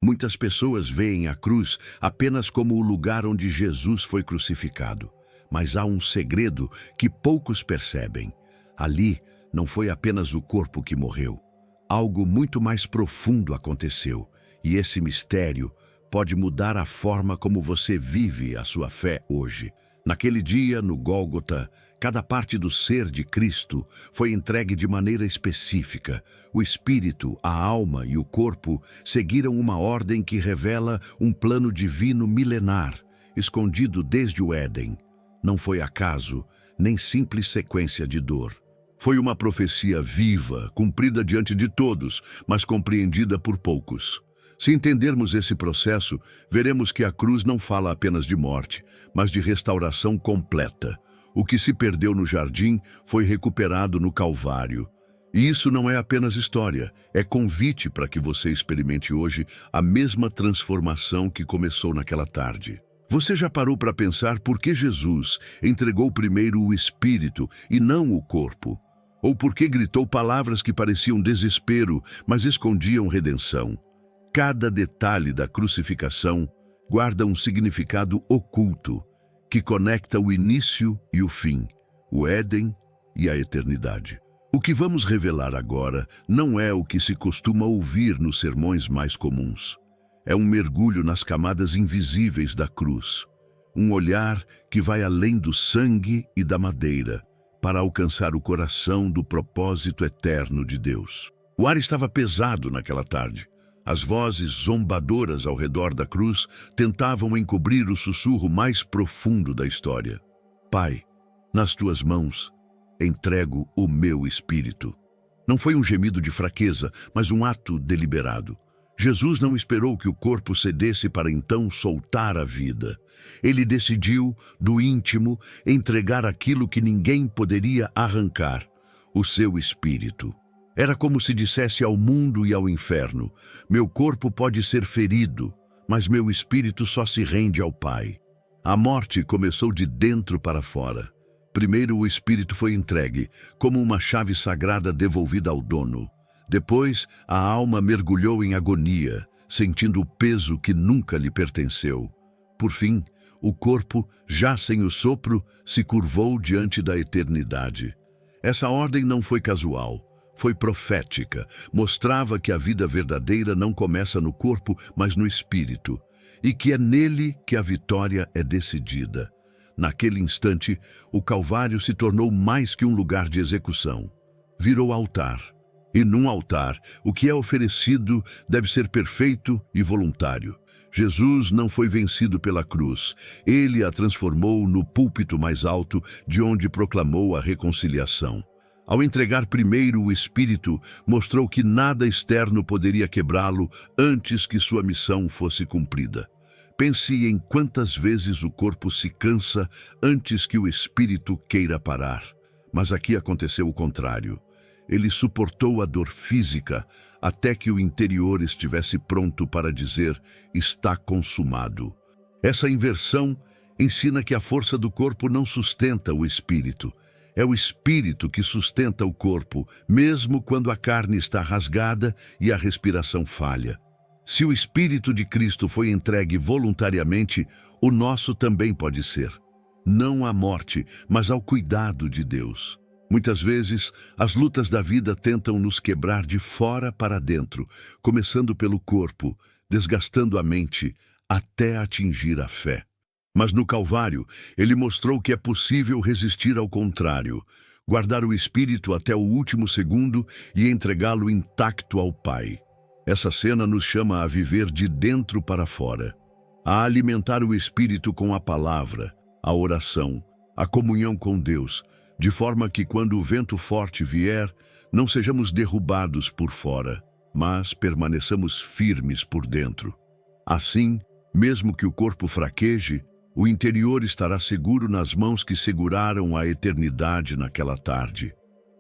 Muitas pessoas veem a cruz apenas como o lugar onde Jesus foi crucificado. Mas há um segredo que poucos percebem. Ali não foi apenas o corpo que morreu. Algo muito mais profundo aconteceu. E esse mistério pode mudar a forma como você vive a sua fé hoje. Naquele dia, no Gólgota, cada parte do ser de Cristo foi entregue de maneira específica. O espírito, a alma e o corpo seguiram uma ordem que revela um plano divino milenar, escondido desde o Éden. Não foi acaso, nem simples sequência de dor. Foi uma profecia viva, cumprida diante de todos, mas compreendida por poucos. Se entendermos esse processo, veremos que a cruz não fala apenas de morte, mas de restauração completa. O que se perdeu no jardim foi recuperado no Calvário. E isso não é apenas história, é convite para que você experimente hoje a mesma transformação que começou naquela tarde. Você já parou para pensar por que Jesus entregou primeiro o espírito e não o corpo? Ou por que gritou palavras que pareciam desespero, mas escondiam redenção? Cada detalhe da crucificação guarda um significado oculto que conecta o início e o fim, o Éden e a eternidade. O que vamos revelar agora não é o que se costuma ouvir nos sermões mais comuns. É um mergulho nas camadas invisíveis da cruz, um olhar que vai além do sangue e da madeira para alcançar o coração do propósito eterno de Deus. O ar estava pesado naquela tarde. As vozes zombadoras ao redor da cruz tentavam encobrir o sussurro mais profundo da história. Pai, nas tuas mãos entrego o meu espírito. Não foi um gemido de fraqueza, mas um ato deliberado. Jesus não esperou que o corpo cedesse para então soltar a vida. Ele decidiu, do íntimo, entregar aquilo que ninguém poderia arrancar, o seu espírito. Era como se dissesse ao mundo e ao inferno: meu corpo pode ser ferido, mas meu espírito só se rende ao Pai. A morte começou de dentro para fora. Primeiro o espírito foi entregue, como uma chave sagrada devolvida ao dono. Depois, a alma mergulhou em agonia, sentindo o peso que nunca lhe pertenceu. Por fim, o corpo, já sem o sopro, se curvou diante da eternidade. Essa ordem não foi casual. Foi profética, mostrava que a vida verdadeira não começa no corpo, mas no espírito, e que é nele que a vitória é decidida. Naquele instante, o Calvário se tornou mais que um lugar de execução. Virou altar. E num altar, o que é oferecido deve ser perfeito e voluntário. Jesus não foi vencido pela cruz. Ele a transformou no púlpito mais alto, de onde proclamou a reconciliação. Ao entregar primeiro o Espírito, mostrou que nada externo poderia quebrá-lo antes que sua missão fosse cumprida. Pense em quantas vezes o corpo se cansa antes que o Espírito queira parar. Mas aqui aconteceu o contrário. Ele suportou a dor física até que o interior estivesse pronto para dizer: está consumado. Essa inversão ensina que a força do corpo não sustenta o Espírito. É o Espírito que sustenta o corpo, mesmo quando a carne está rasgada e a respiração falha. Se o Espírito de Cristo foi entregue voluntariamente, o nosso também pode ser. Não à morte, mas ao cuidado de Deus. Muitas vezes, as lutas da vida tentam nos quebrar de fora para dentro, começando pelo corpo, desgastando a mente, até atingir a fé. Mas no Calvário, ele mostrou que é possível resistir ao contrário, guardar o espírito até o último segundo e entregá-lo intacto ao Pai. Essa cena nos chama a viver de dentro para fora, a alimentar o espírito com a palavra, a oração, a comunhão com Deus, de forma que quando o vento forte vier, não sejamos derrubados por fora, mas permaneçamos firmes por dentro. Assim, mesmo que o corpo fraqueje, o interior estará seguro nas mãos que seguraram a eternidade naquela tarde.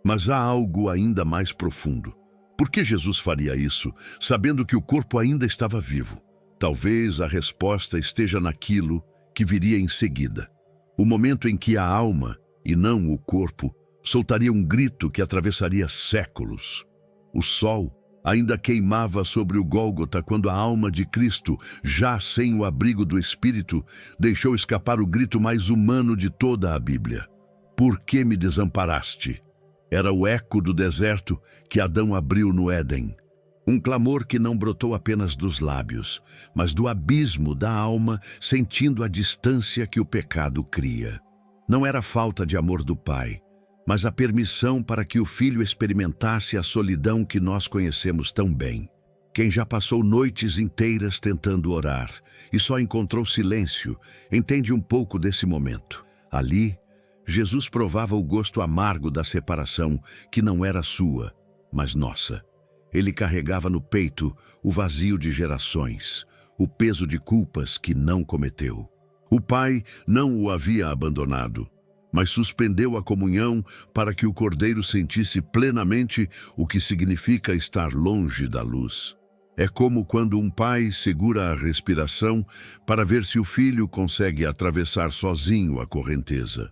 Mas há algo ainda mais profundo. Por que Jesus faria isso, sabendo que o corpo ainda estava vivo? Talvez a resposta esteja naquilo que viria em seguida. O momento em que a alma, e não o corpo, soltaria um grito que atravessaria séculos. O sol, Ainda queimava sobre o Gólgota quando a alma de Cristo, já sem o abrigo do Espírito, deixou escapar o grito mais humano de toda a Bíblia. Por que me desamparaste? Era o eco do deserto que Adão abriu no Éden. Um clamor que não brotou apenas dos lábios, mas do abismo da alma, sentindo a distância que o pecado cria. Não era falta de amor do Pai, mas a permissão para que o Filho experimentasse a solidão que nós conhecemos tão bem. Quem já passou noites inteiras tentando orar e só encontrou silêncio, entende um pouco desse momento. Ali, Jesus provava o gosto amargo da separação, que não era sua, mas nossa. Ele carregava no peito o vazio de gerações, o peso de culpas que não cometeu. O Pai não o havia abandonado, mas suspendeu a comunhão para que o Cordeiro sentisse plenamente o que significa estar longe da luz. É como quando um pai segura a respiração para ver se o filho consegue atravessar sozinho a correnteza.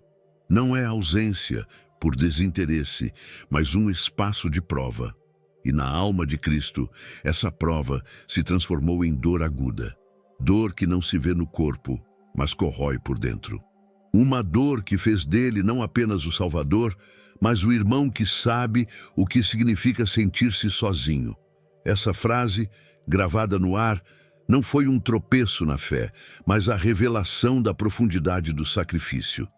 Não é ausência por desinteresse, mas um espaço de prova. E na alma de Cristo, essa prova se transformou em dor aguda. Dor que não se vê no corpo, mas corrói por dentro. Uma dor que fez dele não apenas o Salvador, mas o irmão que sabe o que significa sentir-se sozinho. Essa frase, gravada no ar, não foi um tropeço na fé, mas a revelação da profundidade do sacrifício.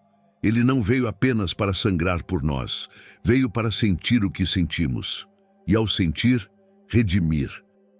Ele não veio apenas para sangrar por nós, veio para sentir o que sentimos. E ao sentir, redimir.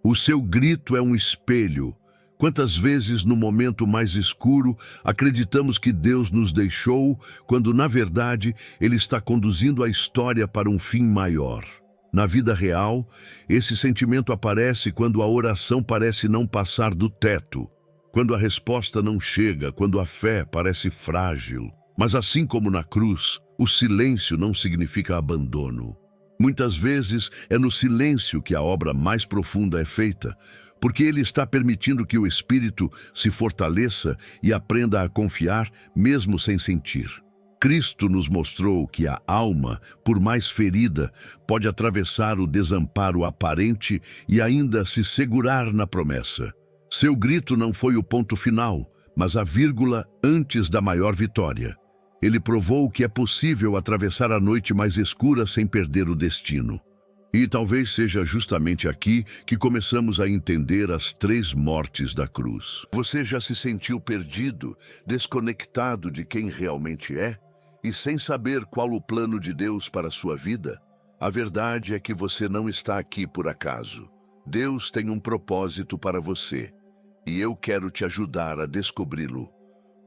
O seu grito é um espelho. Quantas vezes no momento mais escuro acreditamos que Deus nos deixou, quando na verdade Ele está conduzindo a história para um fim maior. Na vida real, esse sentimento aparece quando a oração parece não passar do teto, quando a resposta não chega, quando a fé parece frágil. Mas assim como na cruz, o silêncio não significa abandono. Muitas vezes é no silêncio que a obra mais profunda é feita, porque Ele está permitindo que o espírito se fortaleça e aprenda a confiar mesmo sem sentir. Cristo nos mostrou que a alma, por mais ferida, pode atravessar o desamparo aparente e ainda se segurar na promessa. Seu grito não foi o ponto final, mas a vírgula antes da maior vitória. Ele provou que é possível atravessar a noite mais escura sem perder o destino. E talvez seja justamente aqui que começamos a entender as 3 mortes da cruz. Você já se sentiu perdido, desconectado de quem realmente é? E sem saber qual o plano de Deus para a sua vida? A verdade é que você não está aqui por acaso. Deus tem um propósito para você, e eu quero te ajudar a descobri-lo.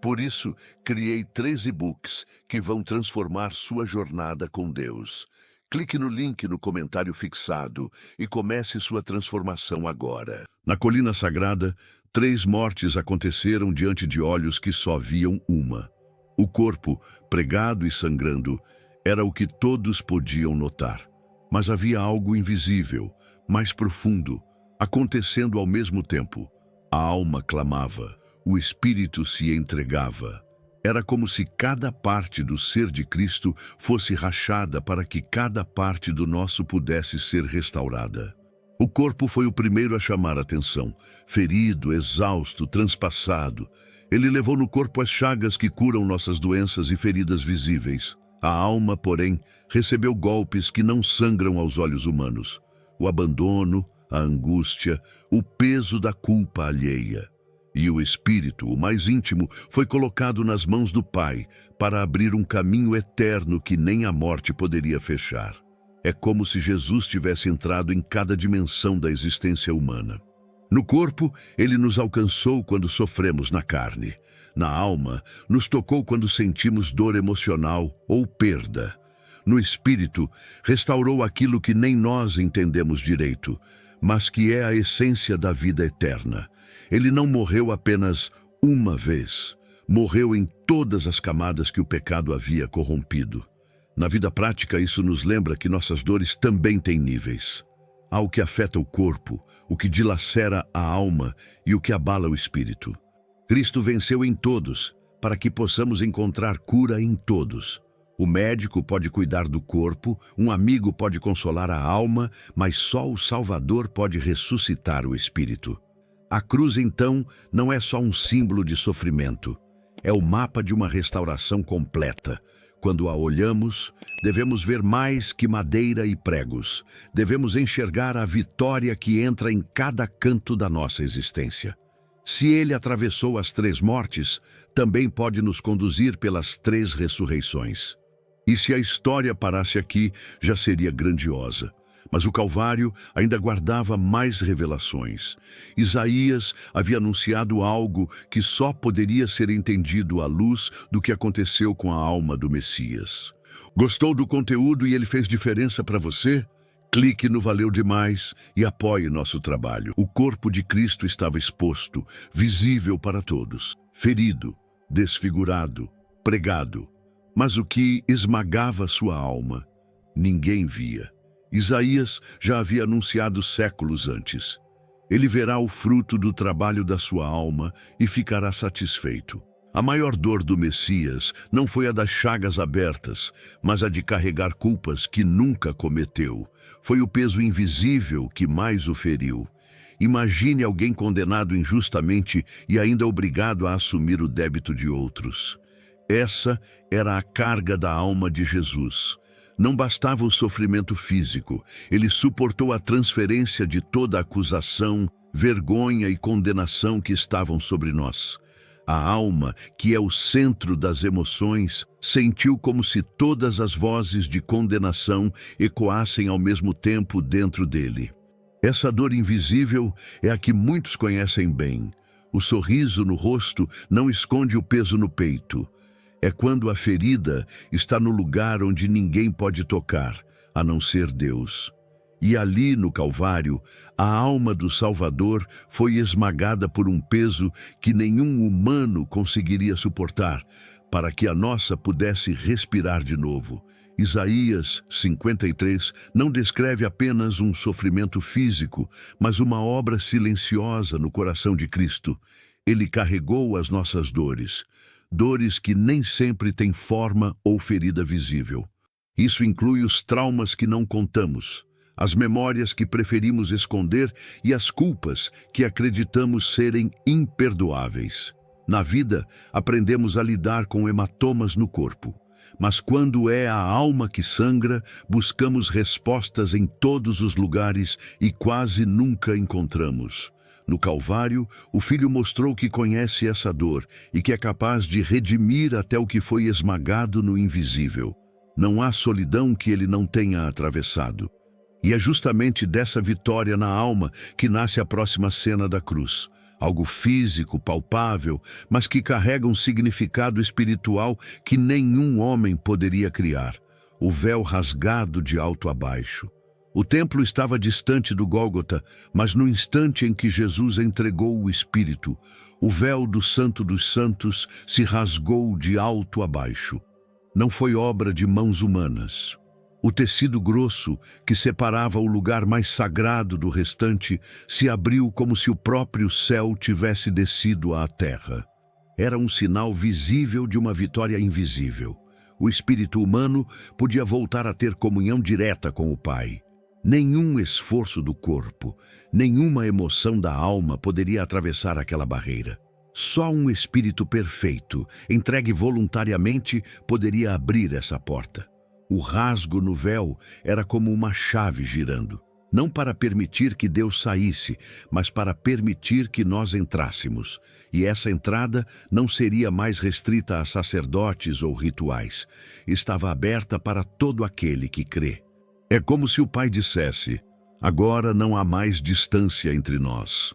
Por isso, criei 3 e-books que vão transformar sua jornada com Deus. Clique no link no comentário fixado e comece sua transformação agora. Na colina sagrada, 3 mortes aconteceram diante de olhos que só viam uma. O corpo, pregado e sangrando, era o que todos podiam notar. Mas havia algo invisível, mais profundo, acontecendo ao mesmo tempo. A alma clamava. O espírito se entregava. Era como se cada parte do ser de Cristo fosse rachada para que cada parte do nosso pudesse ser restaurada. O corpo foi o primeiro a chamar a atenção, ferido, exausto, transpassado. Ele levou no corpo as chagas que curam nossas doenças e feridas visíveis. A alma, porém, recebeu golpes que não sangram aos olhos humanos. O abandono, a angústia, o peso da culpa alheia. E o espírito, o mais íntimo, foi colocado nas mãos do Pai para abrir um caminho eterno que nem a morte poderia fechar. É como se Jesus tivesse entrado em cada dimensão da existência humana. No corpo, Ele nos alcançou quando sofremos na carne. Na alma, nos tocou quando sentimos dor emocional ou perda. No espírito, restaurou aquilo que nem nós entendemos direito, mas que é a essência da vida eterna. Ele não morreu apenas uma vez. Morreu em todas as camadas que o pecado havia corrompido. Na vida prática, isso nos lembra que nossas dores também têm níveis. Há o que afeta o corpo, o que dilacera a alma e o que abala o espírito. Cristo venceu em todos, para que possamos encontrar cura em todos. O médico pode cuidar do corpo, um amigo pode consolar a alma, mas só o Salvador pode ressuscitar o espírito. A cruz, então, não é só um símbolo de sofrimento. É o mapa de uma restauração completa. Quando a olhamos, devemos ver mais que madeira e pregos. Devemos enxergar a vitória que entra em cada canto da nossa existência. Se ele atravessou as 3 mortes, também pode nos conduzir pelas 3 ressurreições. E se a história parasse aqui, já seria grandiosa. Mas o Calvário ainda guardava mais revelações. Isaías havia anunciado algo que só poderia ser entendido à luz do que aconteceu com a alma do Messias. Gostou do conteúdo e ele fez diferença para você? Clique no Valeu Demais e apoie nosso trabalho. O corpo de Cristo estava exposto, visível para todos, ferido, desfigurado, pregado. Mas o que esmagava sua alma, ninguém via. Isaías já havia anunciado séculos antes. Ele verá o fruto do trabalho da sua alma e ficará satisfeito. A maior dor do Messias não foi a das chagas abertas, mas a de carregar culpas que nunca cometeu. Foi o peso invisível que mais o feriu. Imagine alguém condenado injustamente e ainda obrigado a assumir o débito de outros. Essa era a carga da alma de Jesus. Não bastava o sofrimento físico, ele suportou a transferência de toda a acusação, vergonha e condenação que estavam sobre nós. A alma, que é o centro das emoções, sentiu como se todas as vozes de condenação ecoassem ao mesmo tempo dentro dele. Essa dor invisível é a que muitos conhecem bem. O sorriso no rosto não esconde o peso no peito. É quando a ferida está no lugar onde ninguém pode tocar, a não ser Deus. E ali, no Calvário, a alma do Salvador foi esmagada por um peso que nenhum humano conseguiria suportar, para que a nossa pudesse respirar de novo. Isaías 53 não descreve apenas um sofrimento físico, mas uma obra silenciosa no coração de Cristo. Ele carregou as nossas dores. Dores que nem sempre têm forma ou ferida visível. Isso inclui os traumas que não contamos, as memórias que preferimos esconder e as culpas que acreditamos serem imperdoáveis. Na vida, aprendemos a lidar com hematomas no corpo, mas quando é a alma que sangra, buscamos respostas em todos os lugares e quase nunca encontramos. No Calvário, o Filho mostrou que conhece essa dor e que é capaz de redimir até o que foi esmagado no invisível. Não há solidão que ele não tenha atravessado. E é justamente dessa vitória na alma que nasce a próxima cena da cruz. Algo físico, palpável, mas que carrega um significado espiritual que nenhum homem poderia criar. O véu rasgado de alto a baixo. O templo estava distante do Gólgota, mas no instante em que Jesus entregou o Espírito, o véu do Santo dos Santos se rasgou de alto a baixo. Não foi obra de mãos humanas. O tecido grosso, que separava o lugar mais sagrado do restante, se abriu como se o próprio céu tivesse descido à terra. Era um sinal visível de uma vitória invisível. O espírito humano podia voltar a ter comunhão direta com o Pai. Nenhum esforço do corpo, nenhuma emoção da alma poderia atravessar aquela barreira. Só um espírito perfeito, entregue voluntariamente, poderia abrir essa porta. O rasgo no véu era como uma chave girando, não para permitir que Deus saísse, mas para permitir que nós entrássemos. E essa entrada não seria mais restrita a sacerdotes ou rituais. Estava aberta para todo aquele que crê. É como se o Pai dissesse: agora não há mais distância entre nós.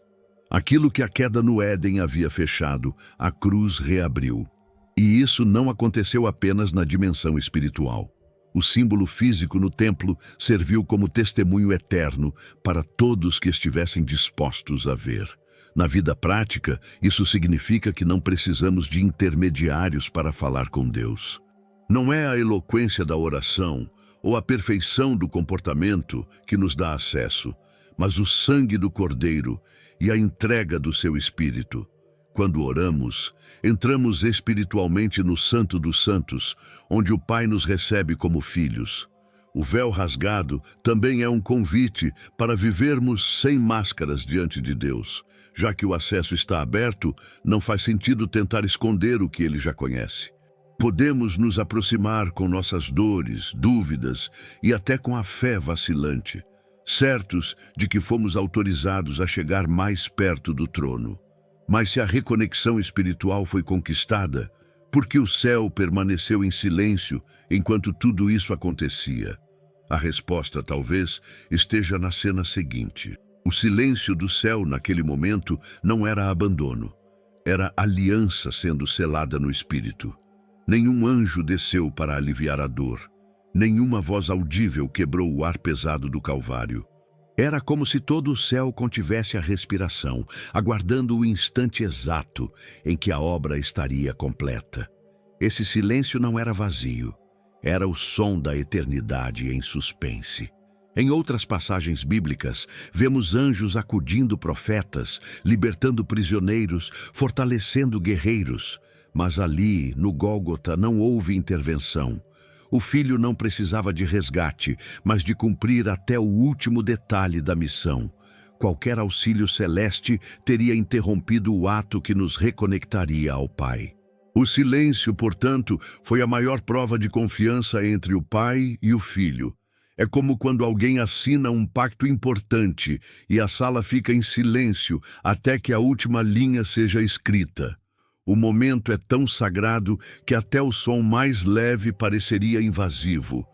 Aquilo que a queda no Éden havia fechado, a cruz reabriu. E isso não aconteceu apenas na dimensão espiritual. O símbolo físico no templo serviu como testemunho eterno para todos que estivessem dispostos a ver. Na vida prática, isso significa que não precisamos de intermediários para falar com Deus. Não é a eloquência da oração ou a perfeição do comportamento que nos dá acesso, mas o sangue do Cordeiro e a entrega do seu Espírito. Quando oramos, entramos espiritualmente no Santo dos Santos, onde o Pai nos recebe como filhos. O véu rasgado também é um convite para vivermos sem máscaras diante de Deus. Já que o acesso está aberto, não faz sentido tentar esconder o que Ele já conhece. Podemos nos aproximar com nossas dores, dúvidas e até com a fé vacilante, certos de que fomos autorizados a chegar mais perto do trono. Mas se a reconexão espiritual foi conquistada, por que o céu permaneceu em silêncio enquanto tudo isso acontecia? A resposta talvez esteja na cena seguinte. O silêncio do céu naquele momento não era abandono, era aliança sendo selada no espírito. Nenhum anjo desceu para aliviar a dor. Nenhuma voz audível quebrou o ar pesado do Calvário. Era como se todo o céu contivesse a respiração, aguardando o instante exato em que a obra estaria completa. Esse silêncio não era vazio, era o som da eternidade em suspense. Em outras passagens bíblicas, vemos anjos acudindo profetas, libertando prisioneiros, fortalecendo guerreiros. Mas ali, no Gólgota, não houve intervenção. O filho não precisava de resgate, mas de cumprir até o último detalhe da missão. Qualquer auxílio celeste teria interrompido o ato que nos reconectaria ao Pai. O silêncio, portanto, foi a maior prova de confiança entre o Pai e o Filho. É como quando alguém assina um pacto importante e a sala fica em silêncio até que a última linha seja escrita. O momento é tão sagrado que até o som mais leve pareceria invasivo.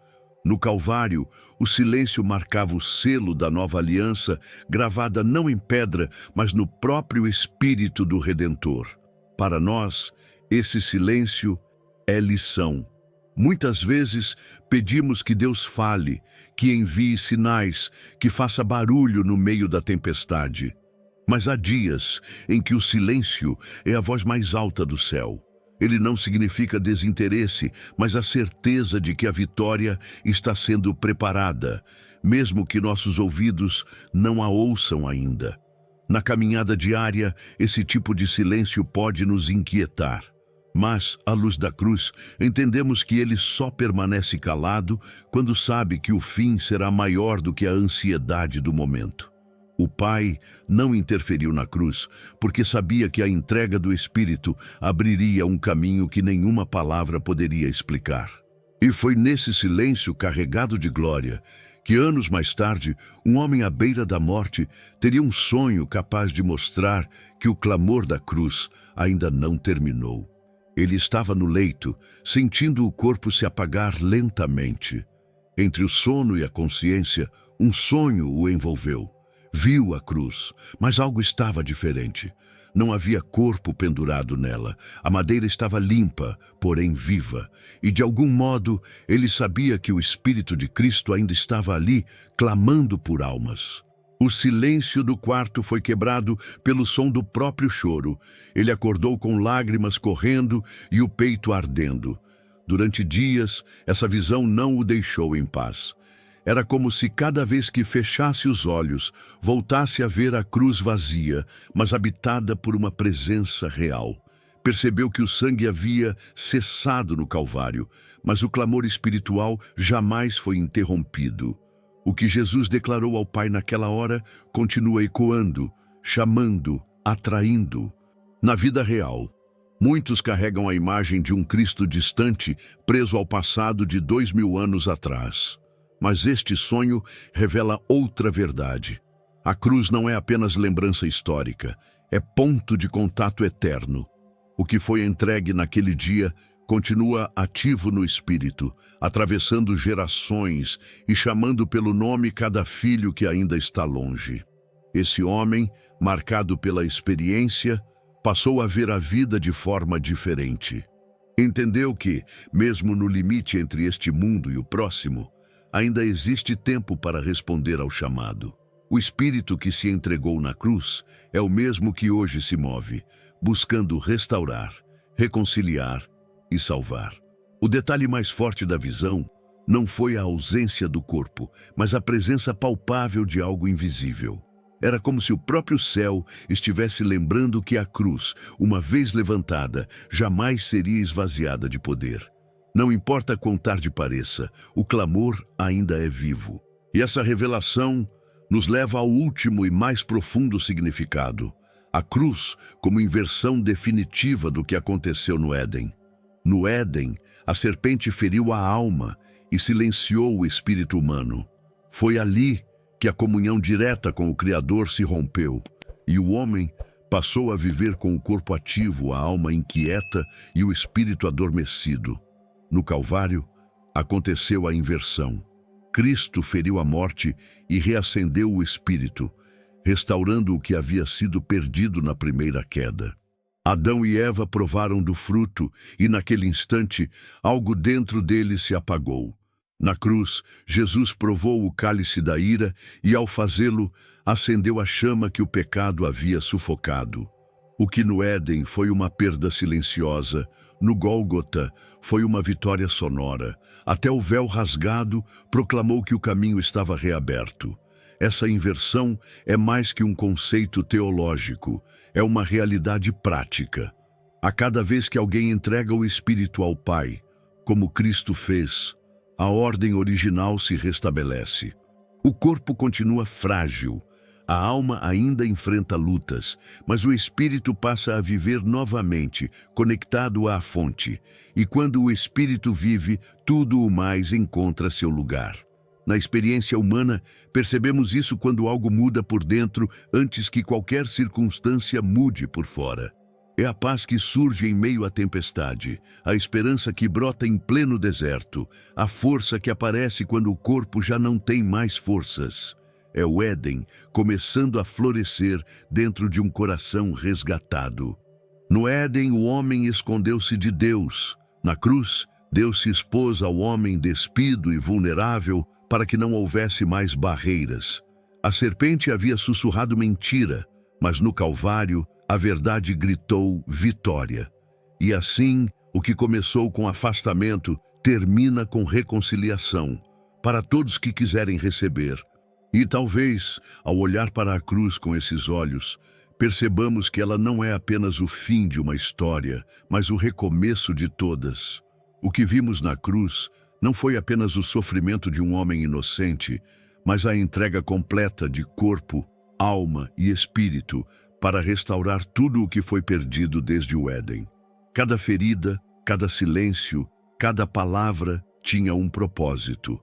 No Calvário, o silêncio marcava o selo da nova aliança, gravada não em pedra, mas no próprio espírito do Redentor. Para nós, esse silêncio é lição. Muitas vezes pedimos que Deus fale, que envie sinais, que faça barulho no meio da tempestade. Mas há dias em que o silêncio é a voz mais alta do céu. Ele não significa desinteresse, mas a certeza de que a vitória está sendo preparada, mesmo que nossos ouvidos não a ouçam ainda. Na caminhada diária, esse tipo de silêncio pode nos inquietar. Mas, à luz da cruz, entendemos que ele só permanece calado quando sabe que o fim será maior do que a ansiedade do momento. O Pai não interferiu na cruz, porque sabia que a entrega do Espírito abriria um caminho que nenhuma palavra poderia explicar. E foi nesse silêncio carregado de glória que, anos mais tarde, um homem à beira da morte teria um sonho capaz de mostrar que o clamor da cruz ainda não terminou. Ele estava no leito, sentindo o corpo se apagar lentamente. Entre o sono e a consciência, um sonho o envolveu. Viu a cruz, mas algo estava diferente. Não havia corpo pendurado nela. A madeira estava limpa, porém viva. E de algum modo, ele sabia que o Espírito de Cristo ainda estava ali, clamando por almas. O silêncio do quarto foi quebrado pelo som do próprio choro. Ele acordou com lágrimas correndo e o peito ardendo. Durante dias, essa visão não o deixou em paz. Era como se cada vez que fechasse os olhos, voltasse a ver a cruz vazia, mas habitada por uma presença real. Percebeu que o sangue havia cessado no Calvário, mas o clamor espiritual jamais foi interrompido. O que Jesus declarou ao Pai naquela hora continua ecoando, chamando, atraindo. Na vida real, muitos carregam a imagem de um Cristo distante, preso ao passado de 2000 anos atrás. Mas este sonho revela outra verdade. A cruz não é apenas lembrança histórica, é ponto de contato eterno. O que foi entregue naquele dia continua ativo no espírito, atravessando gerações e chamando pelo nome cada filho que ainda está longe. Esse homem, marcado pela experiência, passou a ver a vida de forma diferente. Entendeu que, mesmo no limite entre este mundo e o próximo, ainda existe tempo para responder ao chamado. O Espírito que se entregou na cruz é o mesmo que hoje se move, buscando restaurar, reconciliar e salvar. O detalhe mais forte da visão não foi a ausência do corpo, mas a presença palpável de algo invisível. Era como se o próprio céu estivesse lembrando que a cruz, uma vez levantada, jamais seria esvaziada de poder. Não importa quão tarde pareça, o clamor ainda é vivo. E essa revelação nos leva ao último e mais profundo significado: a cruz como inversão definitiva do que aconteceu no Éden. No Éden, a serpente feriu a alma e silenciou o espírito humano. Foi ali que a comunhão direta com o Criador se rompeu, e o homem passou a viver com o corpo ativo, a alma inquieta e o espírito adormecido. No Calvário, aconteceu a inversão. Cristo feriu a morte e reacendeu o espírito, restaurando o que havia sido perdido na primeira queda. Adão e Eva provaram do fruto e, naquele instante, algo dentro deles se apagou. Na cruz, Jesus provou o cálice da ira e, ao fazê-lo, acendeu a chama que o pecado havia sufocado. O que no Éden foi uma perda silenciosa, no Gólgota foi uma vitória sonora. Até o véu rasgado proclamou que o caminho estava reaberto. Essa inversão é mais que um conceito teológico, é uma realidade prática. A cada vez que alguém entrega o Espírito ao Pai, como Cristo fez, a ordem original se restabelece. O corpo continua frágil, a alma ainda enfrenta lutas, mas o espírito passa a viver novamente, conectado à fonte. E quando o espírito vive, tudo o mais encontra seu lugar. Na experiência humana, percebemos isso quando algo muda por dentro antes que qualquer circunstância mude por fora. É a paz que surge em meio à tempestade, a esperança que brota em pleno deserto, a força que aparece quando o corpo já não tem mais forças. É o Éden começando a florescer dentro de um coração resgatado. No Éden, o homem escondeu-se de Deus. Na cruz, Deus se expôs ao homem despido e vulnerável para que não houvesse mais barreiras. A serpente havia sussurrado mentira, mas no Calvário, a verdade gritou vitória. E assim, o que começou com afastamento termina com reconciliação, para todos que quiserem receber. E talvez, ao olhar para a cruz com esses olhos, percebamos que ela não é apenas o fim de uma história, mas o recomeço de todas. O que vimos na cruz não foi apenas o sofrimento de um homem inocente, mas a entrega completa de corpo, alma e espírito para restaurar tudo o que foi perdido desde o Éden. Cada ferida, cada silêncio, cada palavra tinha um propósito: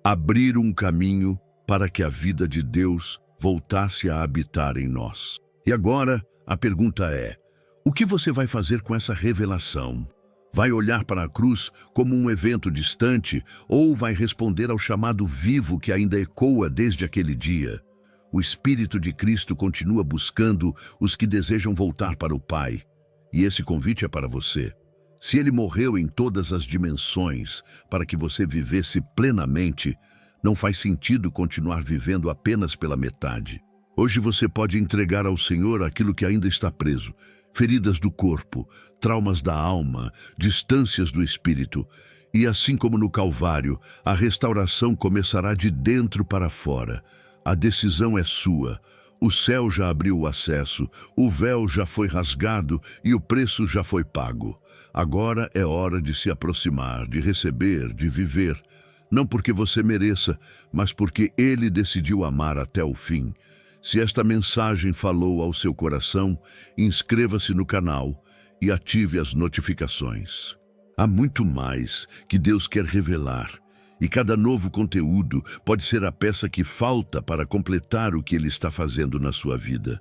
abrir um caminho para que a vida de Deus voltasse a habitar em nós. E agora, a pergunta é: o que você vai fazer com essa revelação? Vai olhar para a cruz como um evento distante ou vai responder ao chamado vivo que ainda ecoa desde aquele dia? O Espírito de Cristo continua buscando os que desejam voltar para o Pai. E esse convite é para você. Se Ele morreu em todas as dimensões para que você vivesse plenamente, não faz sentido continuar vivendo apenas pela metade. Hoje você pode entregar ao Senhor aquilo que ainda está preso: feridas do corpo, traumas da alma, distâncias do espírito. E assim como no Calvário, a restauração começará de dentro para fora. A decisão é sua. O céu já abriu o acesso, o véu já foi rasgado e o preço já foi pago. Agora é hora de se aproximar, de receber, de viver. Não porque você mereça, mas porque Ele decidiu amar até o fim. Se esta mensagem falou ao seu coração, inscreva-se no canal e ative as notificações. Há muito mais que Deus quer revelar, e cada novo conteúdo pode ser a peça que falta para completar o que Ele está fazendo na sua vida.